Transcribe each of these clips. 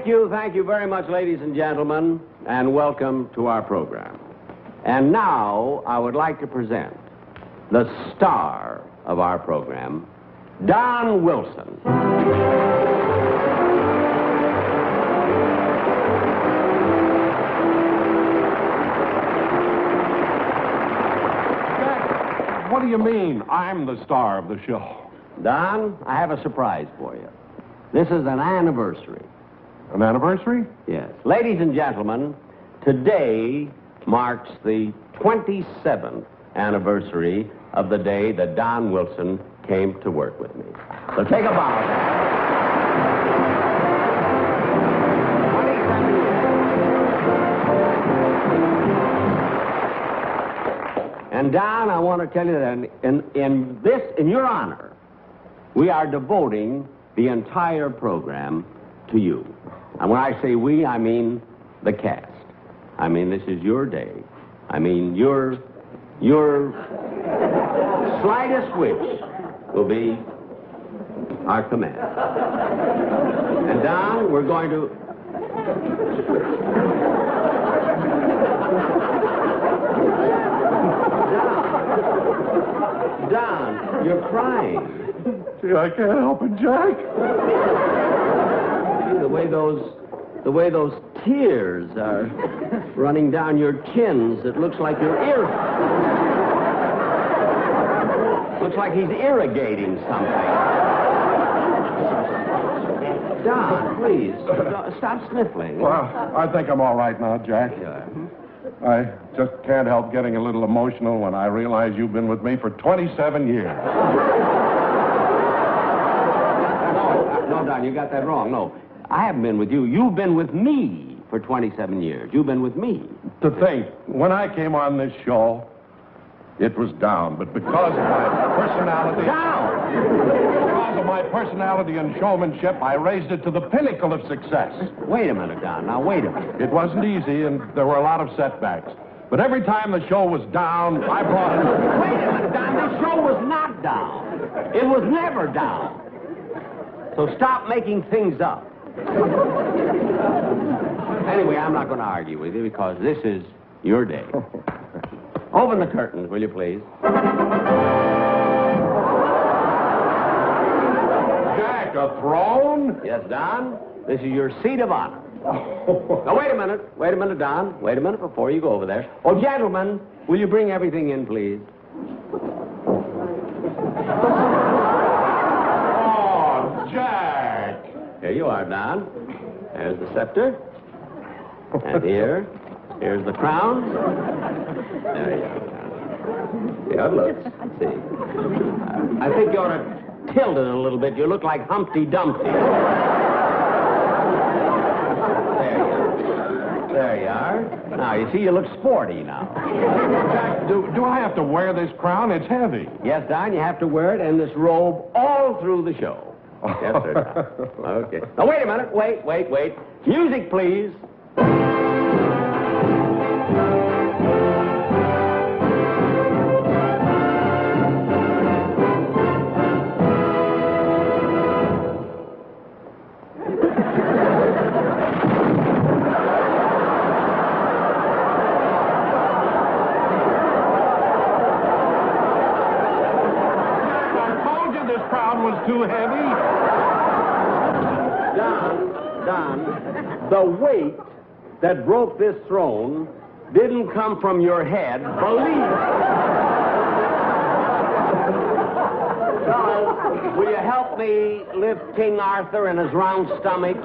Thank you very much, ladies and gentlemen, and welcome to our program. And now I would like to present the star of our program, Don Wilson. What do you mean, I'm the star of the show? Don, I have a surprise for you. This is an anniversary. An anniversary? Yes. Ladies and gentlemen, today marks the 27th anniversary of the day that Don Wilson came to work with me. So take a bow. 27 years. And Don, I want to tell you that in your honor, we are devoting the entire program to you. And when I say we, I mean the cast. I mean, this is your day. I mean, your slightest wish will be our command. And Don, we're going to... Don, you're crying. See, I can't help it, Jack. The way those tears are running down your chins, it looks like your ear. Looks like he's irrigating something. Don, please, stop sniffling. Well, I think I'm all right now, Jack. I just can't help getting a little emotional when I realize you've been with me for 27 years. No, Don, you got that wrong. No, I haven't been with you. You've been with me for 27 years. You've been with me. To think, when I came on this show, it was down, but because of my personality... Down! Because of my personality and showmanship, I raised it to the pinnacle of success. Wait a minute, Don. Now, wait a minute. It wasn't easy, and there were a lot of setbacks. But every time the show was down, I brought it... Wait a minute, Don. This show was not down. It was never down. So stop making things up. Anyway, I'm not going to argue with you because this is your day. Open the curtains, will you, please? Jack, a throne? Yes, Don. This is your seat of honor. Now, wait a minute. Wait a minute, Don. Wait a minute before you go over there. Oh, gentlemen, will you bring everything in, please? Oh, Jack. Here you are, Don. There's the scepter. And here's the crown. There you are. See how it looks. Let's see. I think you ought to tilt it a little bit. You look like Humpty Dumpty. There you are. Now, you see, you look sporty now. Jack, do I have to wear this crown? It's heavy. Yes, Don, you have to wear it and this robe all through the show. Yes, sir, Don. Okay. Now, wait a minute. Wait. Music, please. Too heavy? Don, the weight that broke this throne didn't come from your head, believe it. So, will you help me lift King Arthur in his round stomach?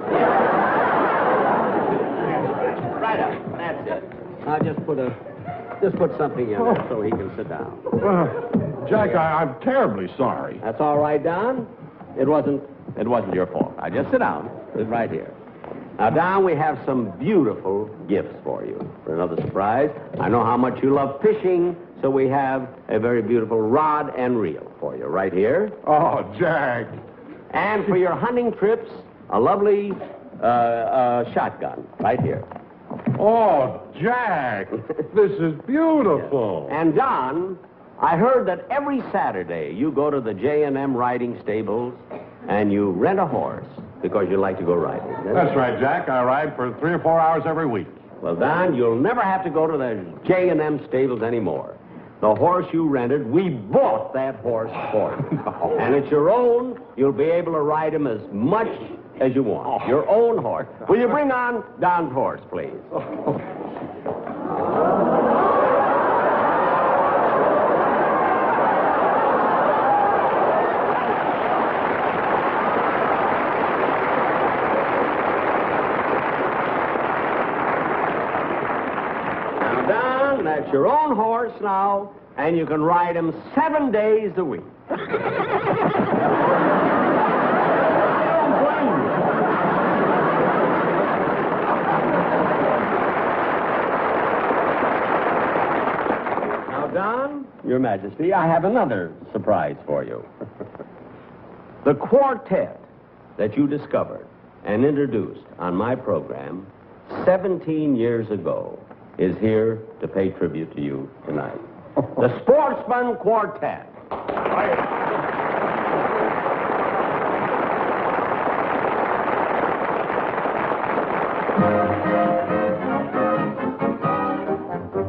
Right up. That's it. Now just put something in there so he can sit down. Jack, I'm terribly sorry. That's all right, Don. It wasn't your fault. Now, just sit down. Sit right here. Now, Don, we have some beautiful gifts for you. For another surprise, I know how much you love fishing, so we have a very beautiful rod and reel for you right here. Oh, Jack. And for your hunting trips, a lovely shotgun right here. Oh, Jack, this is beautiful. Yes. And, Don, I heard that every Saturday you go to the J&M riding stables and you rent a horse because you like to go riding. That's right, Jack. I ride for 3 or 4 hours every week. Well, Don, you'll never have to go to the J&M stables anymore. The horse you rented, we bought that horse for you. No. And it's your own. You'll be able to ride him as much as you want. Your own horse. Will you bring on Don's horse, please? Now, Don, that's your own horse now, and you can ride him 7 days a week. Don, Your Majesty, I have another surprise for you. The quartet that you discovered and introduced on my program 17 years ago is here to pay tribute to you tonight. The Sportsman Quartet.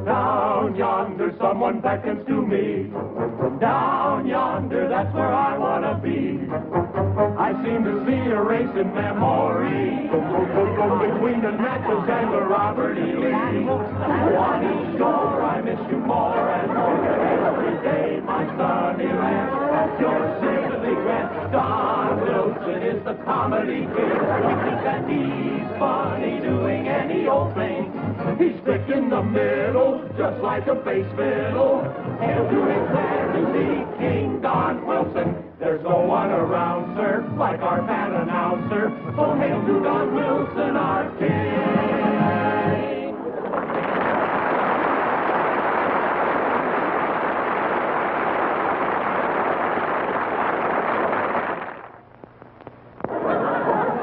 Down yonder, someone beckons to me. Down yonder, that's where I want to be. I seem to see a race in memory between the Natchez and the Robert E. Lee. On each shore, I miss you more and more. Every day, my sunny land, your sympathy grant. Don Wilson is the comedy kid. We think that he's funny doing any old thing. He's thick in the middle, just like a bass fiddle. Hail to his majesty, King Don Wilson. There's no one around, sir, like our fan announcer. So hail to Don Wilson, our king.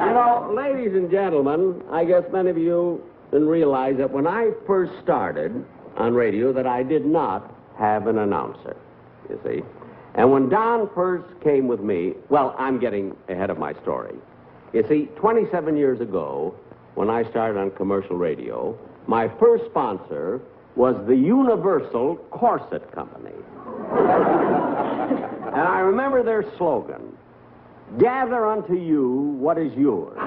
You know, ladies and gentlemen, I guess many of you didn't realize that when I first started on radio that I did not have an announcer, you see. And when Don first came with me, well, I'm getting ahead of my story. You see, 27 years ago, when I started on commercial radio, my first sponsor was the Universal Corset Company. And I remember their slogan, "Gather unto you what is yours."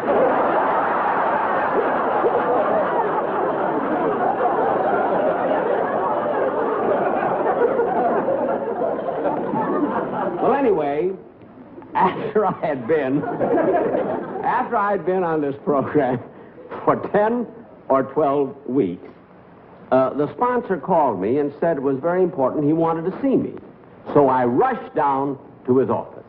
Well, anyway, after I had been on this program for 10 or 12 weeks, the sponsor called me and said it was very important. He wanted to see me. So I rushed down to his office.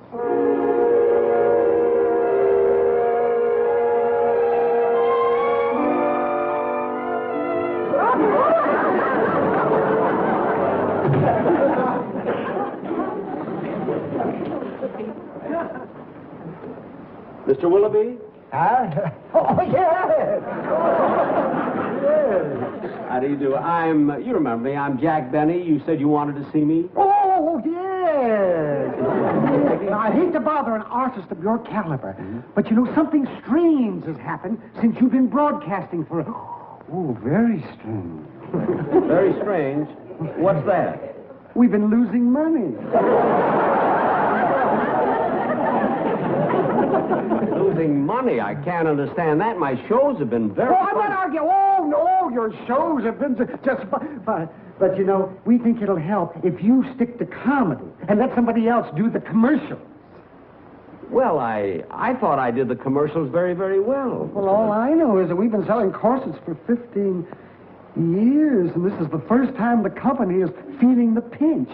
Mr. Willoughby? Oh, yes. How do you do? You remember me, I'm Jack Benny. You said you wanted to see me? Oh, yes. Now, I hate to bother an artist of your caliber, but you know, something strange has happened since you've been broadcasting for... Oh, very strange. Very strange. What's that? We've been losing money. Losing money? I can't understand that. My shows have been very... Oh, I'm not arguing. Oh, no, your shows have been just... But, you know, we think it'll help if you stick to comedy and let somebody else do the commercials. Well, I thought I did the commercials very, very well. Well, all I know is that we've been selling corsets for 15 years, and this is the first time the company is feeling the pinch.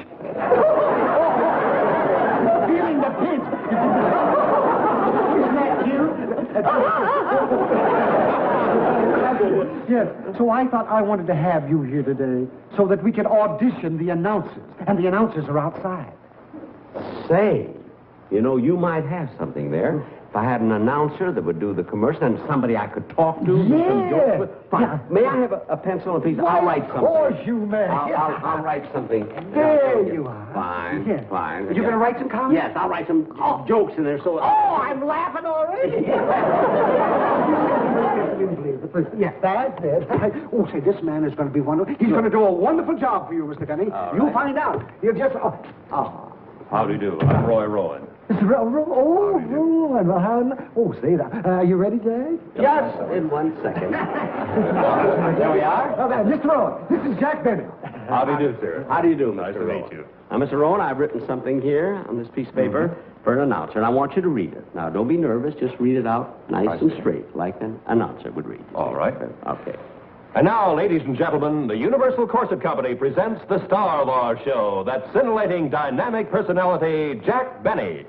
Feeling the pinch. Isn't that cute? Yes, so I thought I wanted to have you here today so that we could audition the announcers, and the announcers are outside. Say, you know, you might have something there. if I had an announcer that would do the commercial and somebody I could talk to. do some Yeah. jokes with. Fine. Yeah. May I have a pencil and piece? I'll write something. Of course you may. I'll write something. There you are. Fine, Yeah. fine. You're going to write some comments? Yes, I'll write some jokes in there. So. Oh, I'm laughing already. Yes, that's it. Oh, say, this man is going to be wonderful. He's going to do a wonderful job for you, Mr. Benny. You'll find out. You'll just... How do you do? I'm Roy Rowan. Rowan. Oh, say that. Are you ready, Jack? Just in 1 second. There we are. Mr. Rowan, this is Jack Benny. How do you do, sir? How do you do, Mr. Nice to Rowan? meet you. Now, Mr. Rowan, I've written something here on this piece of paper for an announcer, and I want you to read it. Now, don't be nervous. Just read it out nice and straight, like an announcer would read. All right. Okay. And now, ladies and gentlemen, the Universal Corset Company presents the star of our show, that scintillating, dynamic personality, Jack Benny.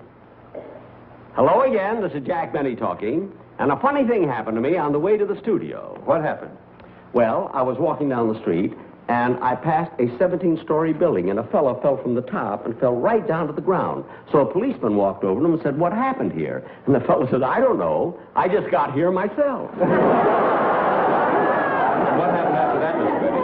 Hello again. This is Jack Benny talking. And a funny thing happened to me on the way to the studio. What happened? Well, I was walking down the street, and I passed a 17-story building, and a fellow fell from the top and fell right down to the ground. So a policeman walked over to him and said, "What happened here?" And the fellow said, "I don't know. I just got here myself." What happened after that, Mr. Benny?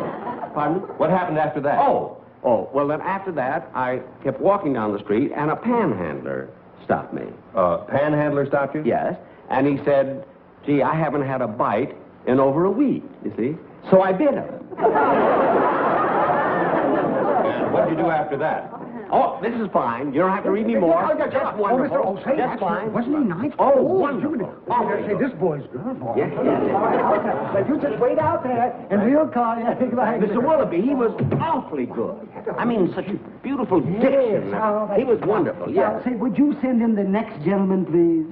Pardon? What happened after that? Oh, well, then after that, I kept walking down the street, and a panhandler stopped me. Panhandler stopped you? Yes, and he said, "Gee, I haven't had a bite in over a week, you see." So I bit him. And what did you do after that? Oh, this is fine. You don't have to read me more. Just wonderful. Say, Just fine. Wasn't he nice? Oh, wonderful. Say, this boy's good, boy. Yes, yes. But you just wait out there, and we'll call you. Mr. Willoughby, he was awfully good. I mean, such beautiful diction. He was wonderful, Now, yes. say, would you send in the next gentleman, please?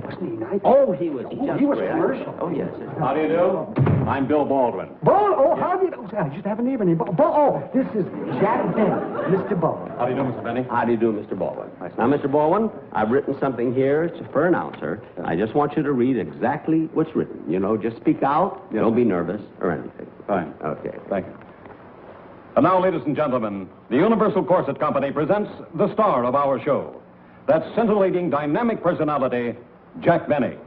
Wasn't he nice? Oh, he was just he was great. commercial. Oh, yes. How do you do? I'm Bill Baldwin. Bull? Oh, how do you... Oh, I just haven't even... Oh, this is Jack Benny, Mr. Bull. How do you do, Mr. Benny? How do you do, Mr. Baldwin? Now, Mr. Baldwin, I've written something here. It's for an announcer. I just want you to read exactly what's written. You know, just speak out. Don't be nervous or anything. Fine. Okay. Thank you. And now, ladies and gentlemen, the Universal Corset Company presents the star of our show, that scintillating, dynamic personality, Jack Benny.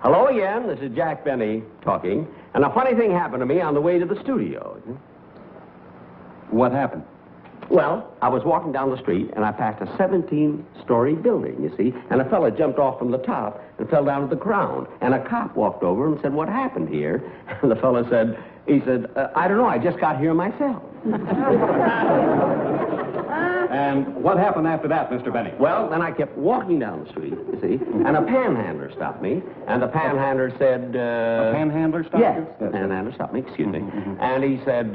Hello again. This is Jack Benny talking. And a funny thing happened to me on the way to the studio. What happened? Well, I was walking down the street, and I passed a 17-story building, you see, and a fella jumped off from the top and fell down to the ground. And a cop walked over and said, "What happened here?" And the fella said, "I don't know, I just got here myself." And what happened after that, Mr. Benny? Well, then I kept walking down the street, you see, and a panhandler stopped me, and the panhandler said... A panhandler stopped yes, you? the panhandler stopped me, excuse me. And he said,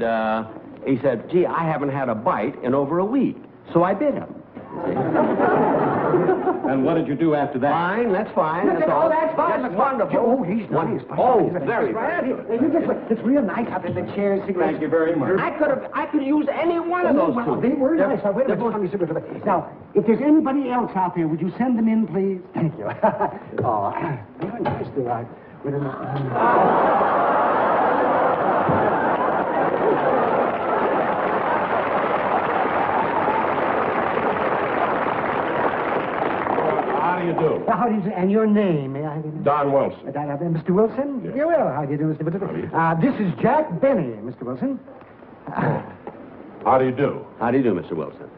"Gee, I haven't had a bite in over a week." So I bit him. And what did you do after that? Fine, that's fine. That's all. Oh, that's fine. That's wonderful. Oh, he's nice. Oh, very, very good. It's real nice up in the chairs. Thank you very much. I could use any one of those two. They were nice. Now, wait a minute. Now, if there's anybody else out there, would you send them in, please? Thank you. Oh, very nice. They are. Wait a minute. How do you do? How do you do? And your name, may I? Don Wilson. Mr. Wilson? Yes. Yeah, well, how do you do, Mr. Wilson? This is Jack Benny, Mr. Wilson. How do you do? How do you do, Mr. Wilson?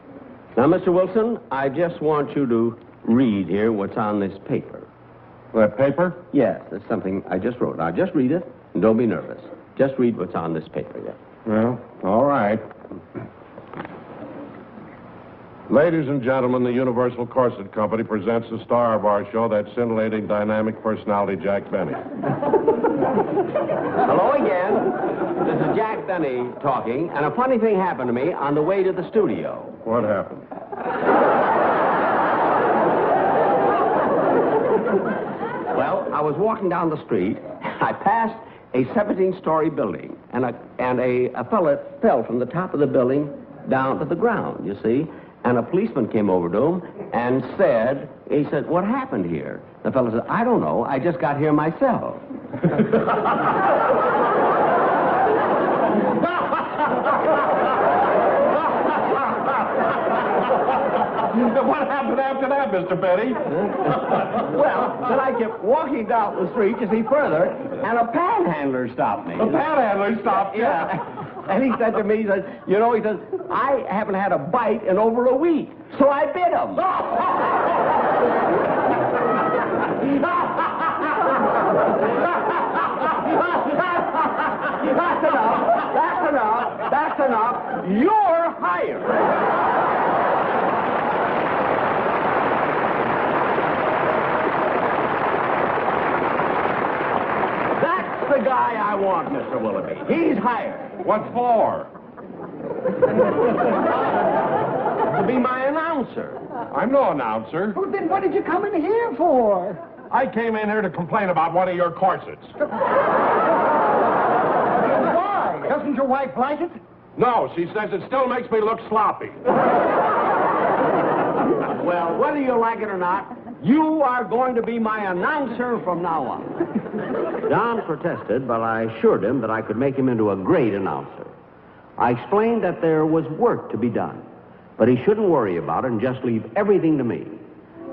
Now, Mr. Wilson, I just want you to read here what's on this paper. That paper? Yes, that's something I just wrote. Now, just read it, and don't be nervous. Just read what's on this paper, yeah. Well, all right. Ladies and gentlemen, the Universal Corset Company presents the star of our show, that scintillating, dynamic personality, Jack Benny. Hello again. This is Jack Benny talking, and a funny thing happened to me on the way to the studio. What happened? Well, I was walking down the street. I passed a 17-story building, and a fella fell from the top of the building down to the ground, you see. And a policeman came over to him and said, "What happened here?" The fellow said, "I don't know. I just got here myself." What happened after that, Mr. Benny? Well, then I kept walking down the street to see further, and a panhandler stopped me. The panhandler stopped you? Yeah. And he said to me, he says, I haven't had a bite in over a week, so I bit him. That's enough. You're hired. That's the guy I want, Mr. Willoughby. He's hired. What for? To be my announcer. I'm no announcer. Well, then what did you come in here for? I came in here to complain about one of your corsets. Why? Doesn't your wife like it? No, she says it still makes me look sloppy. Well, whether you like it or not, you are going to be my announcer from now on. Don protested, but I assured him that I could make him into a great announcer. I explained that there was work to be done, but he shouldn't worry about it and just leave everything to me.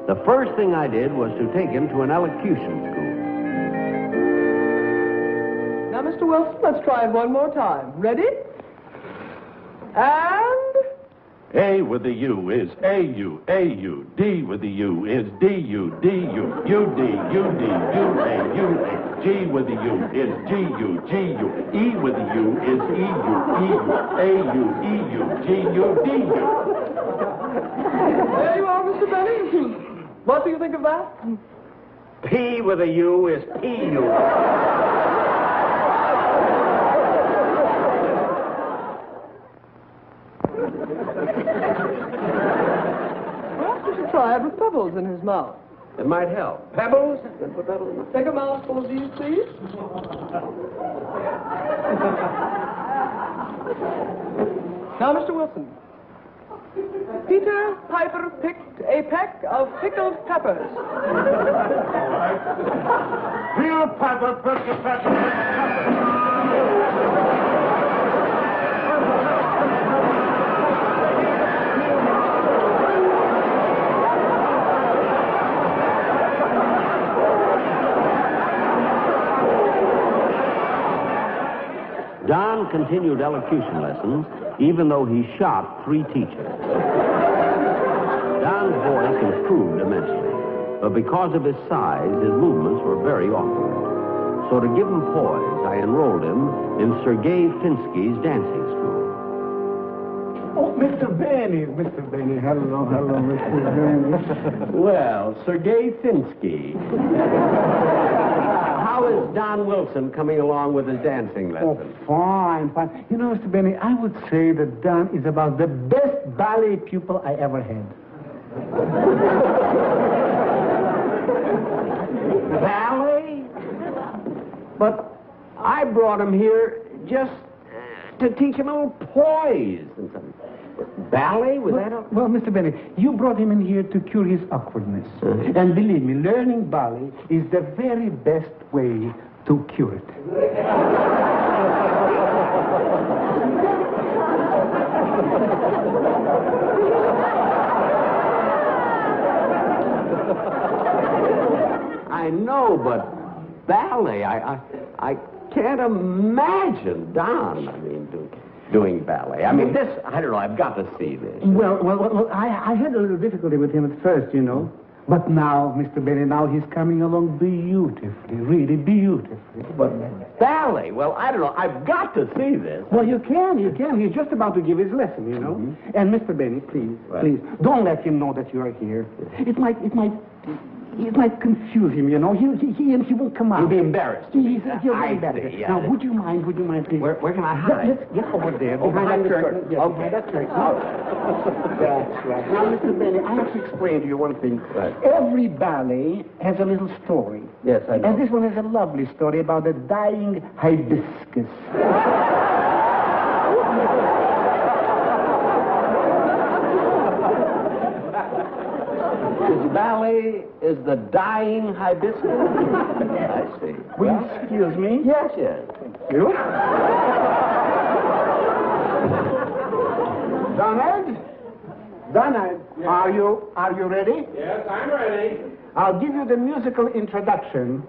The first thing I did was to take him to an elocution school. Now, Mr. Wilson, let's try it one more time. Ready? And... A with the U is A-U, A-U. D with the U is D-U, D-U. U-D, U-D, U-A, U-A. G with the U is G-U, G-U. E with the U is E-U, E-U. A-U, E-U, G-U, D-U. There you are, Mr. Benny. What do you think of that? P with a U is P-U. Perhaps you should try it with pebbles in his mouth. It might help. Pebbles? Take a mouthful of these, please. Now, Mr. Wilson. Peter Piper picked a peck of pickled peppers. Peter Piper picked a peck of peppers. Don continued elocution lessons, even though he shot 3 teachers. Don's voice improved immensely, but because of his size, his movements were very awkward. So to give him poise, I enrolled him in Sergei Finsky's dancing school. Oh, Mr. Benny. Mr. Benny. Hello, Mr. Benny. Well, Sergei Finsky. How is Don Wilson coming along with his dancing lesson? Oh, fine. You know, Mr. Benny, I would say that Don is about the best ballet pupil I ever had. Ballet? But I brought him here just to teach him a little poise and something. Ballet? Was that a... Well, Mr. Benny, you brought him in here to cure his awkwardness. And believe me, learning ballet is the very best way to cure it. I know, but ballet, I can't imagine Don, doing ballet. I don't know, I've got to see this. Well, I had a little difficulty with him at first, you know. But now, Mr. Benny, now he's coming along beautifully, really beautifully. But ballet, well, I don't know, I've got to see this. Well, you can. He's just about to give his lesson, you know. Mm-hmm. And Mr. Benny, please, don't let him know that you are here. It might confuse him, you know. He won't come out. He'll be embarrassed. He'll be embarrassed. See, yeah. Now, would you mind, please? Where can I hide? Let's get over there, behind that curtain. Yes, okay. behind that curtain. That's right. Now, Mr. Benny, I have to explain to you one thing. Right. Every ballet has a little story. Yes, I know. And this one has a lovely story about a dying hibiscus. Ballet is the dying hibiscus? I see. Will you excuse me? Yes. Thank you. Donald? Are you ready? Yes, I'm ready. I'll give you the musical introduction.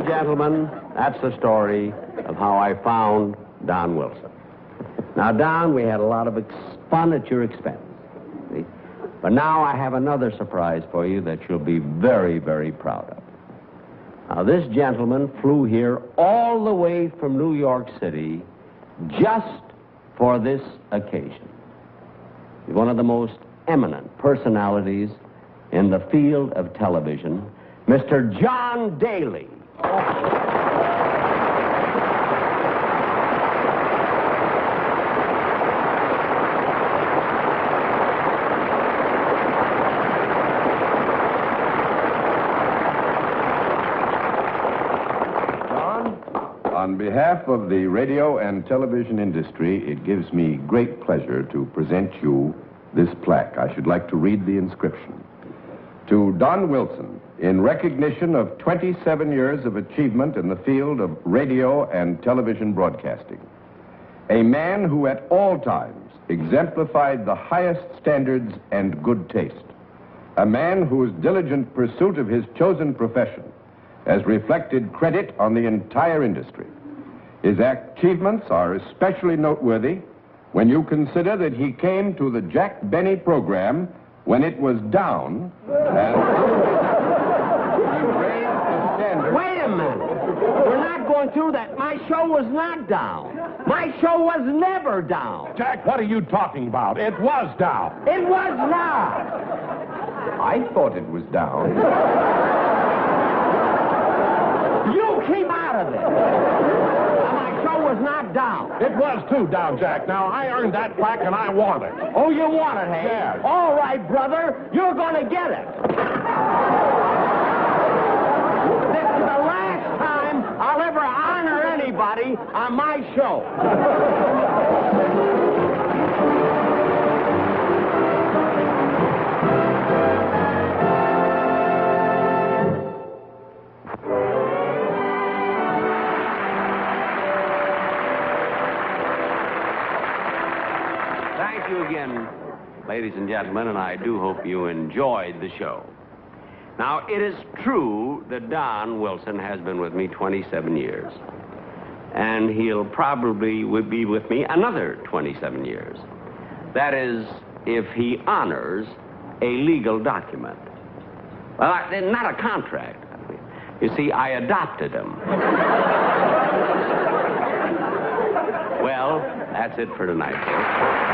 Gentlemen, that's the story of how I found Don Wilson. Now, Don, we had a lot of fun at your expense. See? But now I have another surprise for you that you'll be very, very proud of. Now, this gentleman flew here all the way from New York City just for this occasion. He's one of the most eminent personalities in the field of television, Mr. John Daly. On behalf of the radio and television industry, it gives me great pleasure to present you this plaque. I should like to read the inscription. To Don Wilson, in recognition of 27 years of achievement in the field of radio and television broadcasting. A man who at all times exemplified the highest standards and good taste. A man whose diligent pursuit of his chosen profession has reflected credit on the entire industry. His achievements are especially noteworthy when you consider that he came to the Jack Benny program when it was down and he raised the standard. Wait a minute. We're not going through that. My show was not down. My show was never down. Jack, what are you talking about? It was down. It was not. I thought it was down. You keep out of it. Now, my show was not down. It was too down, Jack. Now, I earned that plaque and I want it. Oh, you want it, hey? Yes. All right, brother. You're going to get it. This is the last time I'll ever honor anybody on my show. Thank you again, ladies and gentlemen, and I do hope you enjoyed the show. Now, it is true that Don Wilson has been with me 27 years, and he'll probably be with me another 27 years. That is, if he honors a legal document. Well, not a contract. You see, I adopted him. Well, that's it for tonight, folks.